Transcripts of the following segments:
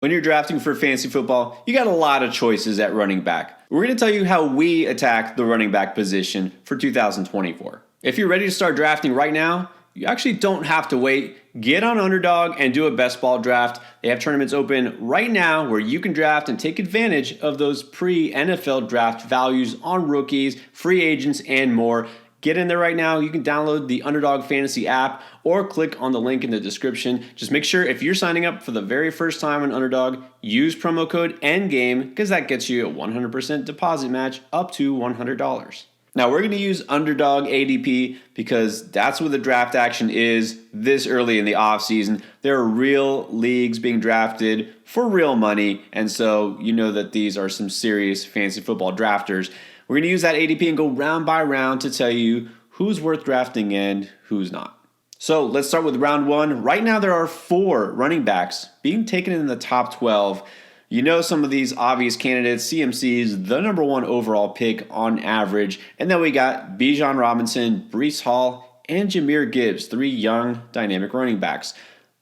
When you're drafting for fantasy football, you got a lot of choices at running back. We're going to tell you how we attack the running back position for 2024. If you're ready to start drafting right now, you actually don't have to wait. Get on Underdog and do a best ball draft. They have tournaments open right now where you can draft and take advantage of those pre-NFL draft values on rookies, free agents, and more. Get in there right now. You can download the Underdog Fantasy app or click on the link in the description. Just make sure if you're signing up for the very first time on Underdog, use promo code NGAME because that gets you a 100% deposit match up to $100. Now we're going to use Underdog ADP because that's where the draft action is this early in the offseason. There are real leagues being drafted for real money, and so you know that these are some serious fantasy football drafters. We're going to use that ADP and go round by round to tell you who's worth drafting and who's not. So let's start with round one. Right now there are 4 running backs being taken in the top 12. You know some of these obvious candidates. CMC's the number 1 overall pick on average. And then we got Bijan Robinson, Breece Hall, and Jahmyr Gibbs, 3 young dynamic running backs.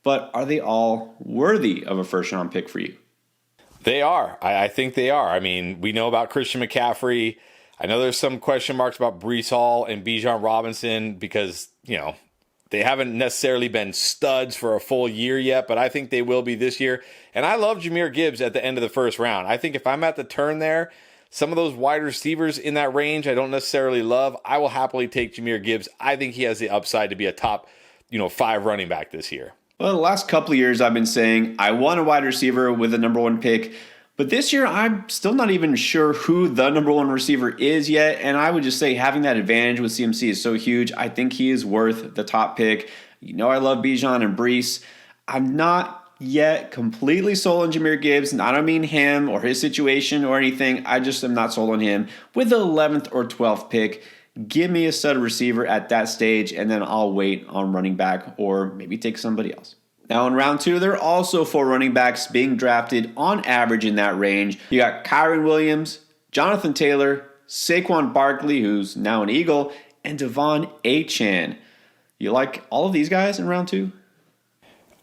But are they all worthy of a first round pick for you? They are. I think they are. I mean, we know about Christian McCaffrey. I know there's some question marks about Breece Hall and Bijan Robinson because, they haven't necessarily been studs for a full year yet, but I think they will be this year. And I love Jahmyr Gibbs at the end of the first round. I think if I'm at the turn there, some of those wide receivers in that range I don't necessarily love. I will happily take Jahmyr Gibbs. I think he has the upside to be a top, 5 running back this year. Well, the last couple of years I've been saying I want a wide receiver with the number 1 pick. But this year, I'm still not even sure who the number 1 receiver is yet. And I would just say having that advantage with CMC is so huge. I think he is worth the top pick. I love Bijan and Breece. I'm not yet completely sold on Jahmyr Gibbs. And I don't mean him or his situation or anything. I just am not sold on him. With the 11th or 12th pick, give me a stud receiver at that stage. And then I'll wait on running back or maybe take somebody else. Now in round 2, there are also 4 running backs being drafted on average in that range. You got Kyren Williams, Jonathan Taylor, Saquon Barkley, who's now an Eagle, and Devon Achane. You like all of these guys in round 2?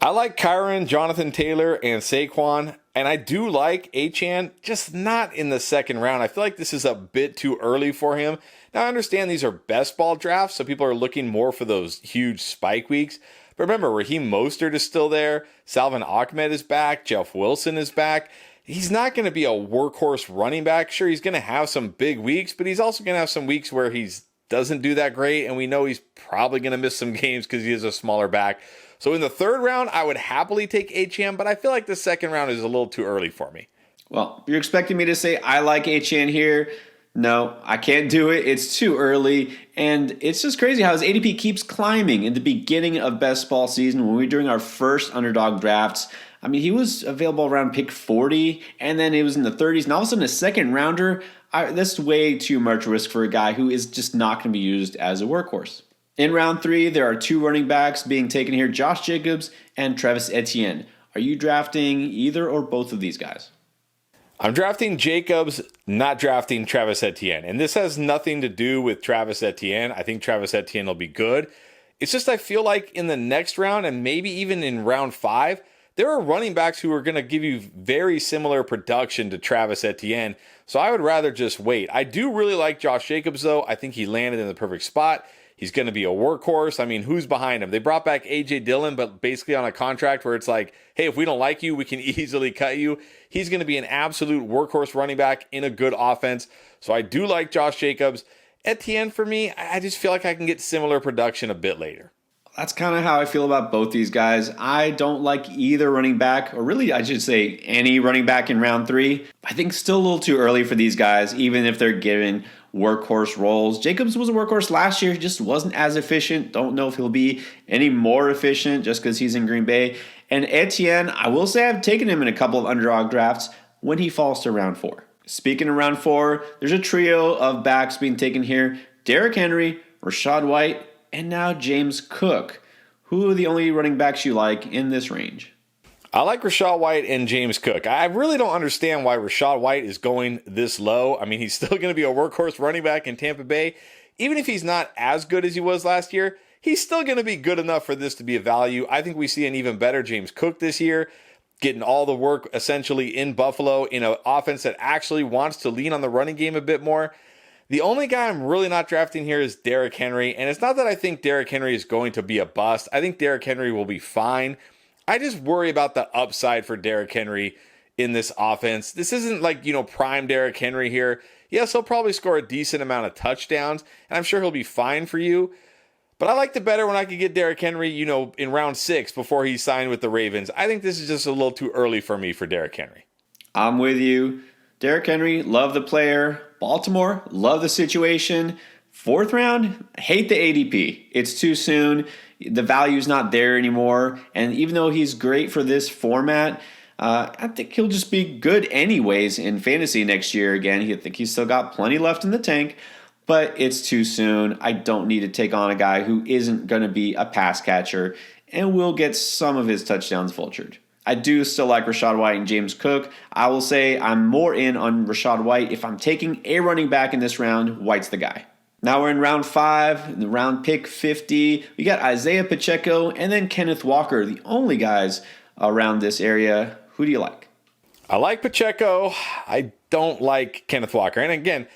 I like Kyren, Jonathan Taylor, and Saquon, and I do like Achane, just not in the second round. I feel like this is a bit too early for him. Now I understand these are best ball drafts, so people are looking more for those huge spike weeks. But remember, Raheem Mostert is still there. Salvon Ahmed is back. Jeff Wilson is back. He's not going to be a workhorse running back. Sure, he's going to have some big weeks, but he's also going to have some weeks where he doesn't do that great, and we know he's probably going to miss some games because he is a smaller back. So in the third round, I would happily take Achane, but I feel like the second round is a little too early for me. Well, you're expecting me to say I like Achane here. No, I can't do it. It's too early. And it's just crazy how his ADP keeps climbing in the beginning of best ball season when we were doing our first Underdog drafts. I mean, he was available around pick 40, and then it was in the 30s. And all of a sudden, a second rounder, that's way too much risk for a guy who is just not going to be used as a workhorse. In round 3, there are 2 running backs being taken here, Josh Jacobs and Travis Etienne. Are you drafting either or both of these guys? I'm drafting Jacobs, not drafting Travis Etienne. And this has nothing to do with Travis Etienne. I think Travis Etienne will be good. It's just I feel like in the next round and maybe even in round 5, there are running backs who are going to give you very similar production to Travis Etienne. So I would rather just wait. I do really like Josh Jacobs, though. I think he landed in the perfect spot. He's going to be a workhorse. I mean, who's behind him? They brought back A.J. Dillon, but basically on a contract where it's like, hey, if we don't like you, we can easily cut you. He's going to be an absolute workhorse running back in a good offense. So I do like Josh Jacobs. Etienne, for me, I just feel like I can get similar production a bit later. That's kind of how I feel about both these guys. I don't like either running back, or really I should say any running back in round 3. I think still a little too early for these guys, even if they're given workhorse roles. Jacobs was a workhorse last year. He just wasn't as efficient. Don't know if he'll be any more efficient just because he's in Green Bay. And Etienne, I will say I've taken him in a couple of underdog drafts when he falls to round 4. Speaking of round 4, there's a trio of backs being taken here. Derrick Henry, Rachaad White, and now James Cook. Who are the only running backs you like in this range? I like Rachaad White and James Cook. I really don't understand why Rachaad White is going this low. I mean, he's still going to be a workhorse running back in Tampa Bay. Even if he's not as good as he was last year, he's still going to be good enough for this to be a value. I think we see an even better James Cook this year. getting all the work essentially in Buffalo in an offense that actually wants to lean on the running game a bit more. The only guy I'm really not drafting here is Derrick Henry. And it's not that I think Derrick Henry is going to be a bust. I think Derrick Henry will be fine. I just worry about the upside for Derrick Henry in this offense. This isn't like, prime Derrick Henry here. Yes, he'll probably score a decent amount of touchdowns, and I'm sure he'll be fine for you. But I liked it better when I could get Derrick Henry, in round 6 before he signed with the Ravens. I think this is just a little too early for me for Derrick Henry. I'm with you. Derrick Henry, love the player. Baltimore, love the situation. 4th round, hate the ADP. It's too soon. The value's not there anymore. And even though he's great for this format, I think he'll just be good anyways in fantasy next year. Again, I think he's still got plenty left in the tank, but it's too soon. I don't need to take on a guy who isn't going to be a pass catcher and will get some of his touchdowns vultured. I do still like Rachaad White and James Cook. I will say I'm more in on Rachaad White. If I'm taking a running back in this round, White's the guy. Now we're in round 5, the round pick 50. We got Isaiah Pacheco and then Kenneth Walker, the only guys around this area. Who do you like? I like Pacheco. I don't like Kenneth Walker. And again,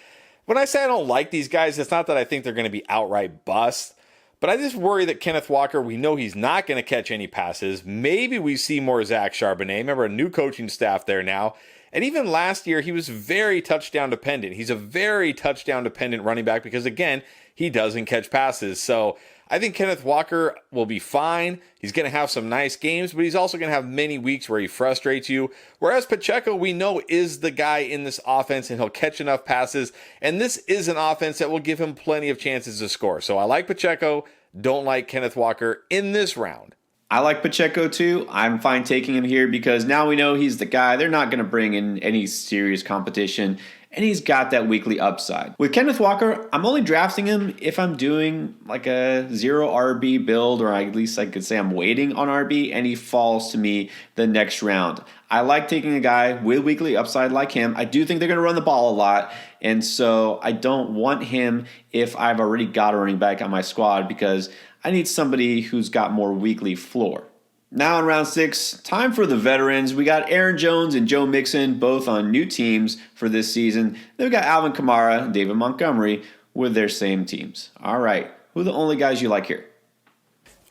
when I say I don't like these guys, it's not that I think they're going to be outright bust. But I just worry that Kenneth Walker, we know he's not going to catch any passes. Maybe we see more Zach Charbonnet. Remember, a new coaching staff there now. And even last year, he was very touchdown dependent. He's a very touchdown dependent running back because, again, he doesn't catch passes. So I think Kenneth Walker will be fine. He's going to have some nice games, but he's also going to have many weeks where he frustrates you. Whereas Pacheco, we know, is the guy in this offense, and he'll catch enough passes. And this is an offense that will give him plenty of chances to score. So I like Pacheco, don't like Kenneth Walker in this round. I like Pacheco too. I'm fine taking him here because now we know he's the guy. They're not going to bring in any serious competition, and he's got that weekly upside. With Kenneth Walker, I'm only drafting him if I'm doing like a 0 RB build, or at least I could say I'm waiting on RB, and he falls to me the next round. I like taking a guy with weekly upside like him. I do think they're going to run the ball a lot, and so I don't want him if I've already got a running back on my squad because I need somebody who's got more weekly floor. Now in round 6, time for the veterans. We got Aaron Jones and Joe Mixon, both on new teams for this season. Then we got Alvin Kamara and David Montgomery with their same teams. All right, who are the only guys you like here?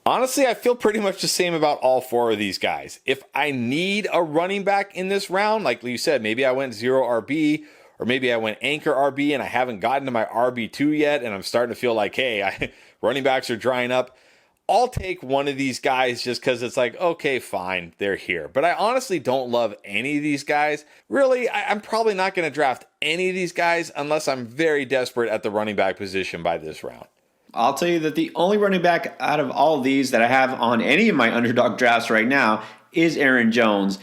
Honestly, I feel pretty much the same about all 4 of these guys. If I need a running back in this round, like you said, maybe I went 0 RB, or maybe I went anchor RB and I haven't gotten to my RB2 yet, and I'm starting to feel like, hey, running backs are drying up. I'll take one of these guys just because it's like, okay, fine, they're here. But I honestly don't love any of these guys. Really, I'm probably not going to draft any of these guys unless I'm very desperate at the running back position by this round. I'll tell you that the only running back out of all of these that I have on any of my underdog drafts right now is Aaron Jones.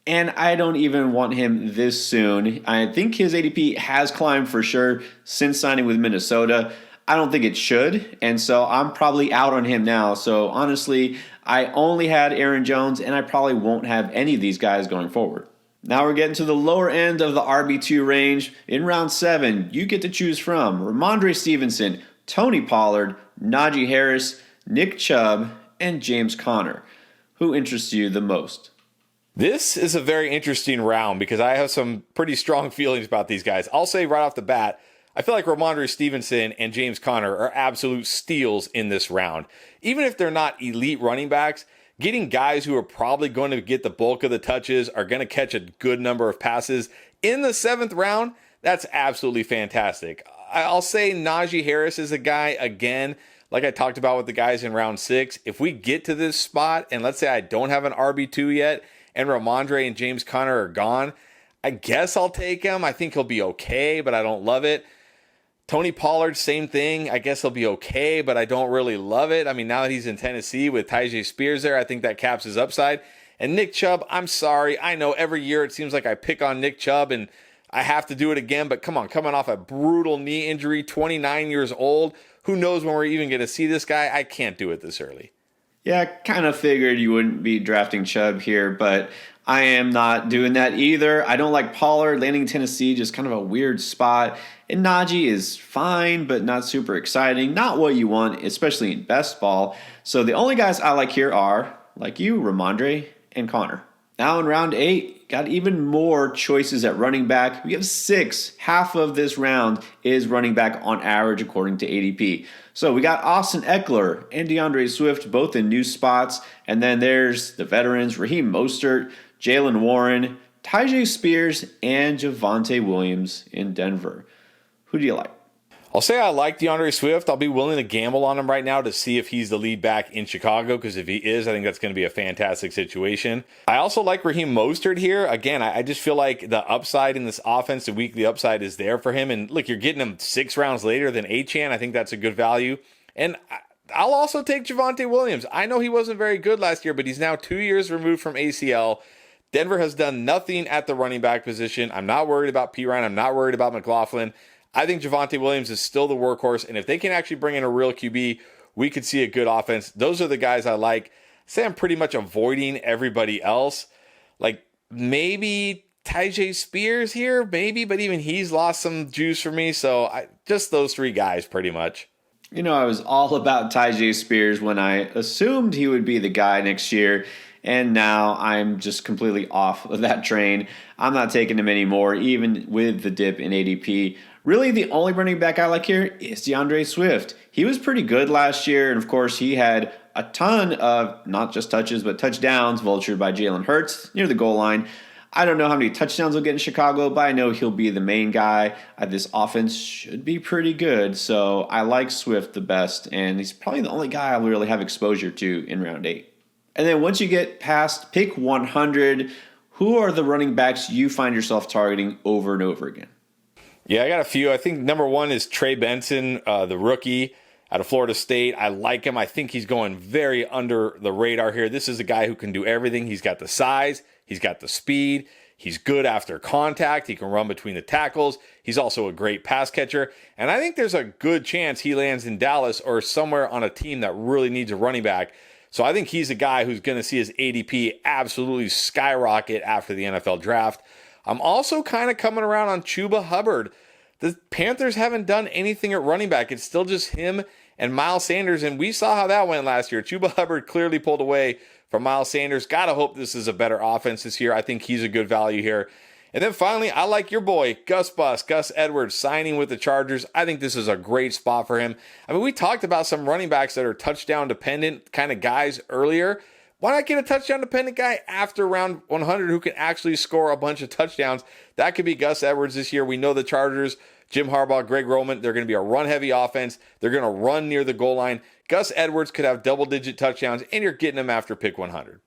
And I don't even want him this soon. I think his ADP has climbed for sure since signing with Minnesota. I don't think it should, and so I'm probably out on him now. So honestly, I only had Aaron Jones, and I probably won't have any of these guys going forward. Now we're getting to the lower end of the RB2 range. In round 7, you get to choose from Ramondre Stevenson, Tony Pollard, Najee Harris, Nick Chubb, and James Conner. Who interests you the most? This is a very interesting round because I have some pretty strong feelings about these guys. I'll say right off the bat, I feel like Ramondre Stevenson and James Conner are absolute steals in this round. Even if they're not elite running backs, getting guys who are probably going to get the bulk of the touches, are going to catch a good number of passes in the 7th round, that's absolutely fantastic. I'll say Najee Harris is a guy, again, like I talked about with the guys in round 6. If we get to this spot, and let's say I don't have an RB2 yet, and Ramondre and James Conner are gone, I guess I'll take him. I think he'll be okay, but I don't love it. Tony Pollard, same thing. I guess he'll be okay, but I don't really love it. I mean, now that he's in Tennessee with Tyjae Spears there, I think that caps his upside. And Nick Chubb, I'm sorry. I know every year it seems like I pick on Nick Chubb, and I have to do it again, but come on, coming off a brutal knee injury, 29 years old. Who knows when we're even going to see this guy? I can't do it this early. Yeah, I kind of figured you wouldn't be drafting Chubb here, but I am not doing that either. I don't like Pollard. Landing in Tennessee, just kind of a weird spot. And Najee is fine, but not super exciting. Not what you want, especially in best ball. So the only guys I like here are, like you, Ramondre and Conner. Now in round 8, got even more choices at running back. We have 6. Half of this round is running back on average according to ADP. So we got Austin Eckler and DeAndre Swift both in new spots. And then there's the veterans, Raheem Mostert, Jalen Warren, Tyjae Spears, and Javonte Williams in Denver. Who do you like? I'll say I like DeAndre Swift. I'll be willing to gamble on him right now to see if he's the lead back in Chicago, because if he is, I think that's going to be a fantastic situation. I also like Raheem Mostert here. Again, I just feel like the upside in this offense, the weekly upside is there for him. And look, you're getting him 6 rounds later than Achane. I think that's a good value. And I'll also take Javonte Williams. I know he wasn't very good last year, but he's now 2 years removed from ACL. Denver has done nothing at the running back position. I'm not worried about Pierre. I'm not worried about McLaughlin. I think Javonte Williams is still the workhorse, and if they can actually bring in a real QB, we could see a good offense. Those are the guys I like. Say I'm pretty much avoiding everybody else. Like maybe Tyjae Spears here, maybe, but even he's lost some juice for me. So just those 3 guys pretty much. You know, I was all about Tyjae Spears when I assumed he would be the guy next year. And now I'm just completely off of that train. I'm not taking him anymore, even with the dip in ADP. Really, the only running back I like here is DeAndre Swift. He was pretty good last year, and of course, he had a ton of not just touches, but touchdowns vultured by Jalen Hurts near the goal line. I don't know how many touchdowns he'll get in Chicago, but I know he'll be the main guy. This offense should be pretty good, so I like Swift the best, and he's probably the only guy I'll really have exposure to in round 8. And then once you get past pick 100, who are the running backs you find yourself targeting over and over again? Yeah, I got a few. I think number 1 is Trey Benson, the rookie out of Florida State. I like him. I think he's going very under the radar here. This is a guy who can do everything. He's got the size. He's got the speed. He's good after contact. He can run between the tackles. He's also a great pass catcher. And I think there's a good chance he lands in Dallas or somewhere on a team that really needs a running back. So I think he's a guy who's going to see his ADP absolutely skyrocket after the NFL draft. I'm also kind of coming around on Chuba Hubbard. The Panthers haven't done anything at running back. It's still just him and Miles Sanders, and we saw how that went last year. Chuba Hubbard clearly pulled away from Miles Sanders. Gotta hope this is a better offense this year. I think he's a good value here. And then finally, I like your boy, Gus Edwards, signing with the Chargers. I think this is a great spot for him. I mean, we talked about some running backs that are touchdown-dependent kind of guys earlier. Why not get a touchdown-dependent guy after round 100 who can actually score a bunch of touchdowns? That could be Gus Edwards this year. We know the Chargers, Jim Harbaugh, Greg Roman, they're going to be a run-heavy offense. They're going to run near the goal line. Gus Edwards could have double-digit touchdowns, and you're getting him after pick 100.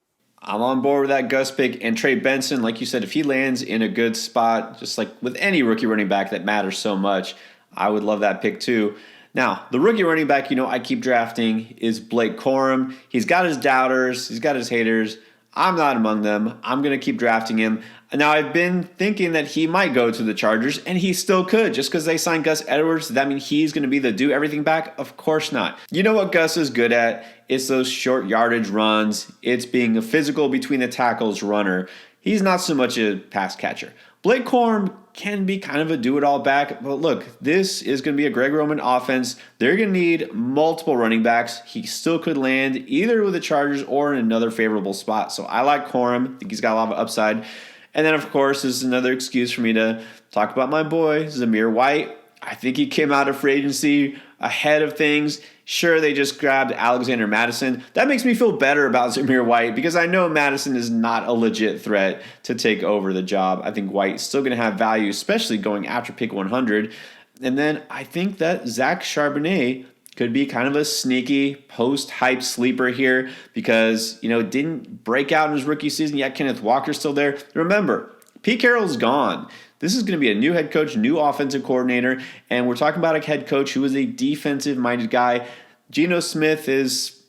I'm on board with that Gus pick. And Trey Benson, like you said, if he lands in a good spot, just like with any rookie running back that matters so much, I would love that pick too. Now, the rookie running back, I keep drafting is Blake Corum. He's got his doubters. He's got his haters. I'm not among them. I'm going to keep drafting him. Now, I've been thinking that he might go to the Chargers, and he still could. Just because they signed Gus Edwards, does that mean he's going to be the do-everything back? Of course not. You know what Gus is good at? It's those short yardage runs. It's being a physical between the tackles runner. He's not so much a pass catcher. Blake Corum can be kind of a do-it-all back, but look, this is going to be a Greg Roman offense. They're going to need multiple running backs. He still could land either with the Chargers or in another favorable spot. So I like Corum. I think he's got a lot of upside. And then, of course, this is another excuse for me to talk about my boy, Zamir White. I think he came out of free agency ahead of things. Sure, they just grabbed Alexander Madison. That makes me feel better about Zamir White because I know Madison is not a legit threat to take over the job. I think White's still going to have value, especially going after pick 100. And then I think that Zach Charbonnet could be kind of a sneaky post-hype sleeper here because, didn't break out in his rookie season yet. Kenneth Walker's still there. Remember, Pete Carroll's gone. This is going to be a new head coach, new offensive coordinator, and we're talking about a head coach who is a defensive-minded guy. Geno Smith is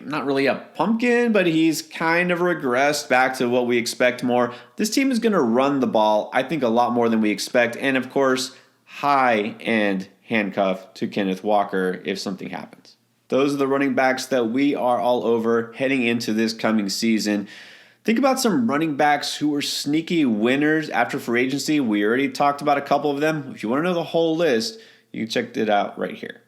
not really a pumpkin, but he's kind of regressed back to what we expect more. This team is going to run the ball, I think, a lot more than we expect, and of course, high-end handcuff to Kenneth Walker if something happens. Those are the running backs that we are all over heading into this coming season. Think about some running backs who were sneaky winners after free agency. We already talked about a couple of them. If you want to know the whole list, you can check it out right here.